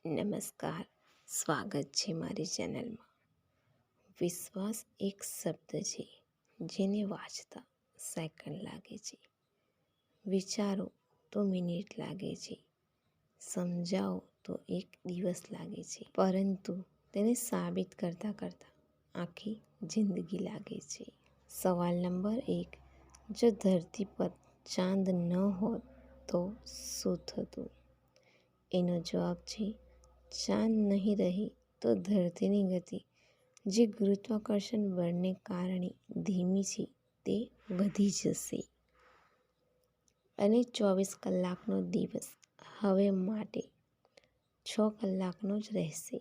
નમસ્કાર, સ્વાગત છે મારી ચેનલમાં। વિશ્વાસ એક શબ્દ છે જેને વાંચતા સેકન્ડ લાગે છે, વિચારો તો મિનિટ લાગે છે, સમજાવો તો એક દિવસ લાગે છે, પરંતુ તેને સાબિત કરતાં કરતાં આખી જિંદગી લાગે છે। સવાલ નંબર 1, જો ધરતી પર ચાંદ ન હોત તો શું થતું? એનો જવાબ છે, ચાંદ નહીં રહે તો ધરતીની ગતિ, જે ગુરુત્વાકર્ષણ બળને કારણે ધીમી છે, તે વધી જશે અને 24 કલાકનો દિવસ હવે માટે 6 કલાકનો જ રહેશે,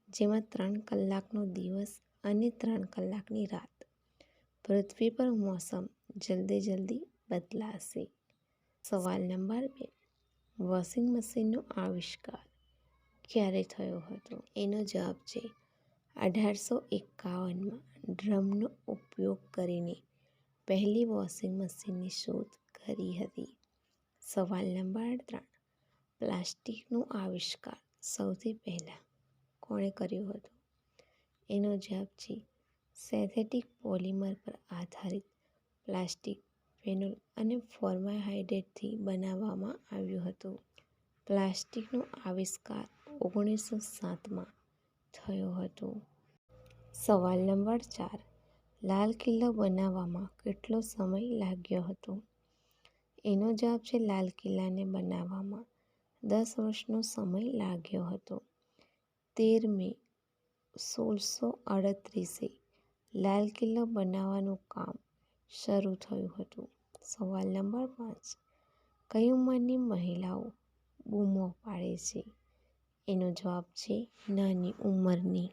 જેમાં 3 કલાકનો દિવસ અને 3 કલાકની રાત। પૃથ્વી પર મોસમ જલ્દી બદલાશે। સવાલ નંબર 2, વોશિંગ મશીનનો આવિષ્કાર ક્યારે થયો હતો? એનો જવાબ છે 1851માં ડ્રમનો ઉપયોગ કરીને પહેલી વોશિંગ મશીનની શોધ કરી હતી। સવાલ નંબર 3, પ્લાસ્ટિકનો આવિષ્કાર સૌથી પહેલાં કોણે કર્યો હતો? એનો જવાબ છે સિન્થેટિક પોલિમર પર આધારિત પ્લાસ્ટિક ફેનોલ અને ફોર્માલ્ડિહાઇડથી બનાવવામાં આવ્યું હતું। પ્લાસ્ટિકનો આવિષ્કાર 1907માં થયો હતો। સવાલ નંબર 4, લાલ કિલ્લો બનાવવામાં કેટલો સમય લાગ્યો હતો? એનો જવાબ છે લાલ કિલ્લાને બનાવવામાં 10 વર્ષનો સમય લાગ્યો હતો। 13 મે 1638એ લાલ કિલ્લો બનાવવાનું કામ શરૂ થયું હતું। સવાલ નંબર 5, કઈ ઉંમરની મહિલાઓ બૂમો પાડે છે? એનો જવાબ છે નાની ઉંમરની।